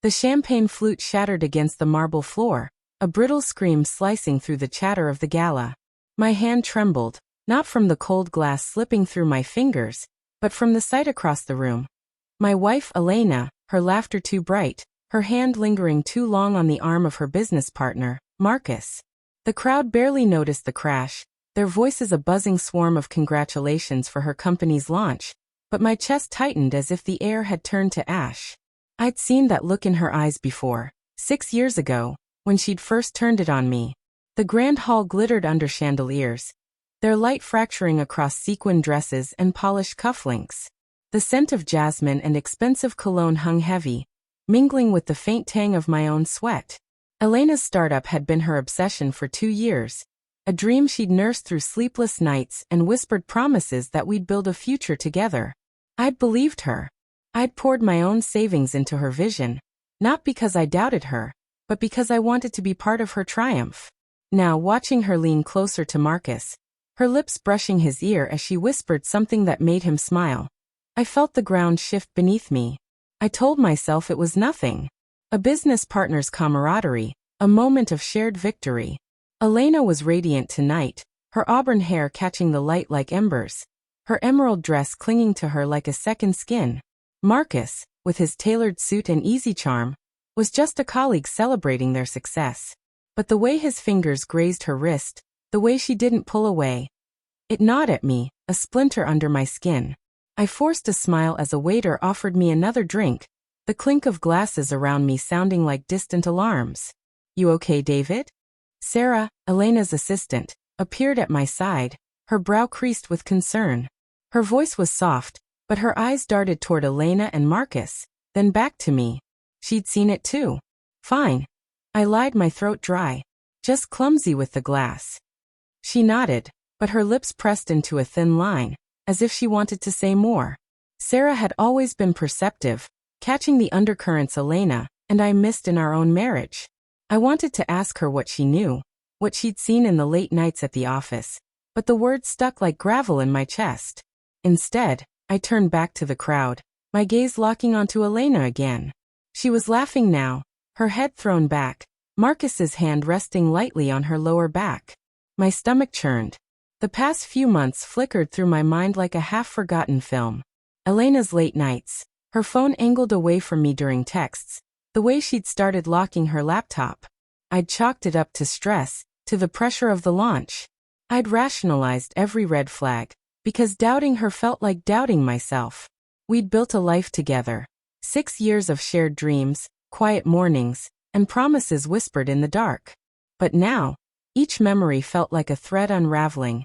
The champagne flute shattered against the marble floor, a brittle scream slicing through the chatter of the gala. My hand trembled, not from the cold glass slipping through my fingers, but from the sight across the room. My wife Elena, her laughter too bright, her hand lingering too long on the arm of her business partner, Marcus. The crowd barely noticed the crash, their voices a buzzing swarm of congratulations for her company's launch, but my chest tightened as if the air had turned to ash. I'd seen that look in her eyes before, 6 years ago, when she'd first turned it on me. The grand hall glittered under chandeliers, their light fracturing across sequin dresses and polished cufflinks. The scent of jasmine and expensive cologne hung heavy, mingling with the faint tang of my own sweat. Elena's startup had been her obsession for 2 years, a dream she'd nursed through sleepless nights and whispered promises that we'd build a future together. I'd believed her. I'd poured my own savings into her vision, not because I doubted her, but because I wanted to be part of her triumph. Now, watching her lean closer to Marcus, her lips brushing his ear as she whispered something that made him smile, I felt the ground shift beneath me. I told myself it was nothing. A business partner's camaraderie, a moment of shared victory. Elena was radiant tonight, her auburn hair catching the light like embers, her emerald dress clinging to her like a second skin. Marcus, with his tailored suit and easy charm, was just a colleague celebrating their success. But the way his fingers grazed her wrist, the way she didn't pull away, it gnawed at me, a splinter under my skin. I forced a smile as a waiter offered me another drink, the clink of glasses around me sounding like distant alarms. "You okay, David?" Sarah, Elena's assistant, appeared at my side, her brow creased with concern. Her voice was soft, but her eyes darted toward Elena and Marcus, then back to me. She'd seen it too. "Fine." I lied, my throat dry. "Just clumsy with the glass." She nodded, but her lips pressed into a thin line, as if she wanted to say more. Sarah had always been perceptive, catching the undercurrents Elena and I missed in our own marriage. I wanted to ask her what she knew, what she'd seen in the late nights at the office, but the words stuck like gravel in my chest. Instead, I turned back to the crowd, my gaze locking onto Elena again. She was laughing now, her head thrown back, Marcus's hand resting lightly on her lower back. My stomach churned. The past few months flickered through my mind like a half-forgotten film. Elena's late nights, her phone angled away from me during texts, the way she'd started locking her laptop. I'd chalked it up to stress, to the pressure of the launch. I'd rationalized every red flag, because doubting her felt like doubting myself. We'd built a life together. 6 years of shared dreams, quiet mornings, and promises whispered in the dark. But now, each memory felt like a thread unraveling,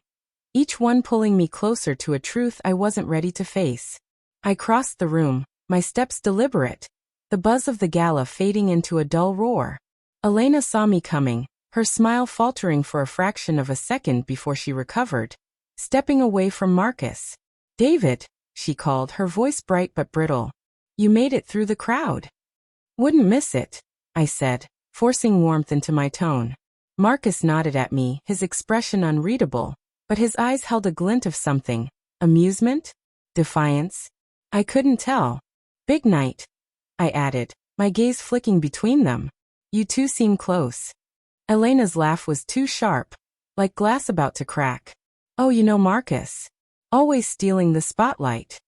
each one pulling me closer to a truth I wasn't ready to face. I crossed the room, my steps deliberate, the buzz of the gala fading into a dull roar. Elena saw me coming, her smile faltering for a fraction of a second before she recovered, stepping away from Marcus. "David," she called, her voice bright but brittle. "You made it through the crowd." "Wouldn't miss it," I said, forcing warmth into my tone. Marcus nodded at me, his expression unreadable, but his eyes held a glint of something. Amusement? Defiance? I couldn't tell. "Big night," I added, my gaze flicking between them. "You two seem close." Elena's laugh was too sharp, like glass about to crack. "Oh, you know Marcus. Always stealing the spotlight."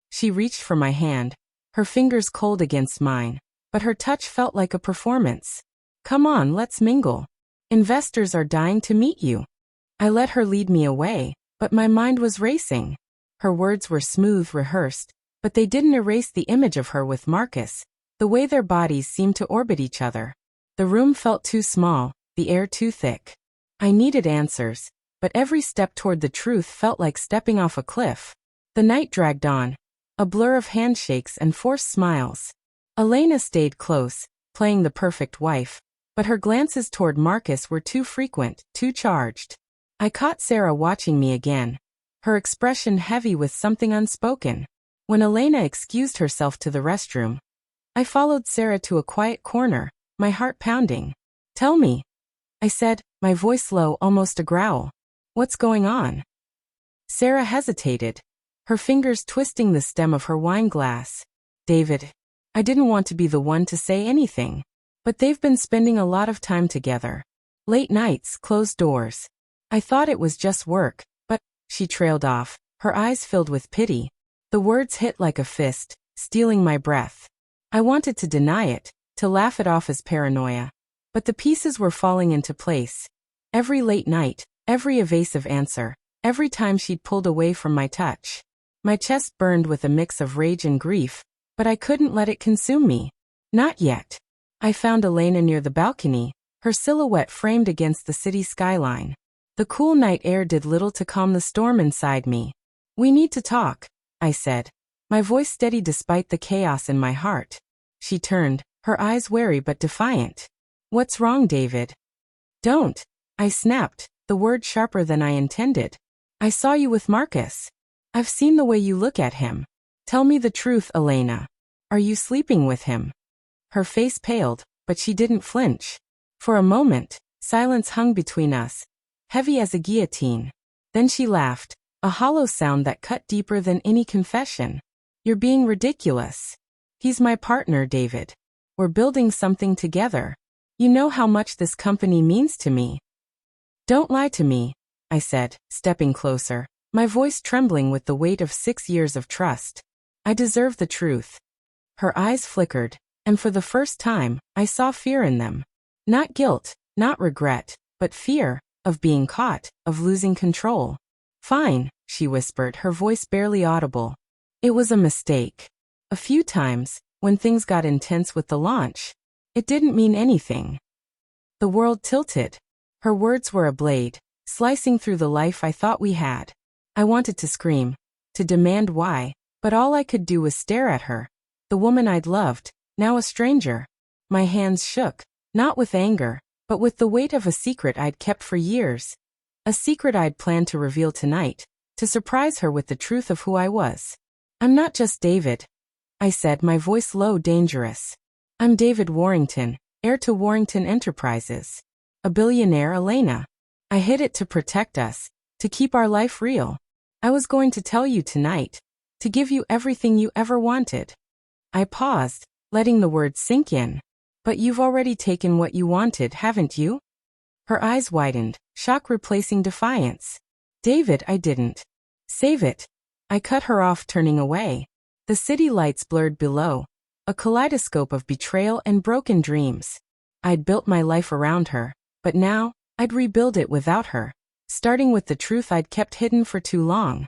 She reached for my hand, her fingers cold against mine, but her touch felt like a performance. "Come on, let's mingle. Investors are dying to meet you." I let her lead me away, but my mind was racing. Her words were smooth, rehearsed, but they didn't erase the image of her with Marcus, the way their bodies seemed to orbit each other. The room felt too small, the air too thick. I needed answers, but every step toward the truth felt like stepping off a cliff. The night dragged on, a blur of handshakes and forced smiles. Elena stayed close, playing the perfect wife, but her glances toward Marcus were too frequent, too charged. I caught Sarah watching me again, her expression heavy with something unspoken. When Elena excused herself to the restroom, I followed Sarah to a quiet corner, my heart pounding. "Tell me," I said, my voice low, almost a growl. "What's going on?" Sarah hesitated, her fingers twisting the stem of her wine glass. "David, I didn't want to be the one to say anything. But they've been spending a lot of time together. Late nights, closed doors. I thought it was just work, but, she trailed off, her eyes filled with pity. The words hit like a fist, stealing my breath. I wanted to deny it, to laugh it off as paranoia. But the pieces were falling into place. Every late night, every evasive answer, every time she'd pulled away from my touch. My chest burned with a mix of rage and grief, but I couldn't let it consume me. Not yet. I found Elena near the balcony, her silhouette framed against the city skyline. The cool night air did little to calm the storm inside me. "We need to talk," I said, my voice steady despite the chaos in my heart. She turned, her eyes wary but defiant. "What's wrong, David?" "Don't," I snapped, the word sharper than I intended. "I saw you with Marcus. I've seen the way you look at him. Tell me the truth, Elena. Are you sleeping with him?" Her face paled, but she didn't flinch. For a moment, silence hung between us, heavy as a guillotine. Then she laughed, a hollow sound that cut deeper than any confession. "You're being ridiculous. He's my partner, David. We're building something together. You know how much this company means to me." "Don't lie to me," I said, stepping closer, my voice trembling with the weight of 6 years of trust. "I deserve the truth." Her eyes flickered, and for the first time, I saw fear in them. Not guilt, not regret, but fear, of being caught, of losing control. "Fine," she whispered, her voice barely audible. "It was a mistake. A few times, when things got intense with the launch, it didn't mean anything." The world tilted. Her words were a blade, slicing through the life I thought we had. I wanted to scream, to demand why, but all I could do was stare at her. The woman I'd loved, now a stranger. My hands shook, not with anger, but with the weight of a secret I'd kept for years. A secret I'd planned to reveal tonight, to surprise her with the truth of who I was. "I'm not just David," I said, my voice low, dangerous. "I'm David Warrington, heir to Warrington Enterprises. A billionaire, Elena. I hid it to protect us, to keep our life real. I was going to tell you tonight, to give you everything you ever wanted." I paused, letting the words sink in. "But you've already taken what you wanted, haven't you?" Her eyes widened, shock replacing defiance. "David, I didn't. Save it." I cut her off, turning away. The city lights blurred below, a kaleidoscope of betrayal and broken dreams. I'd built my life around her, but now, I'd rebuild it without her, starting with the truth I'd kept hidden for too long.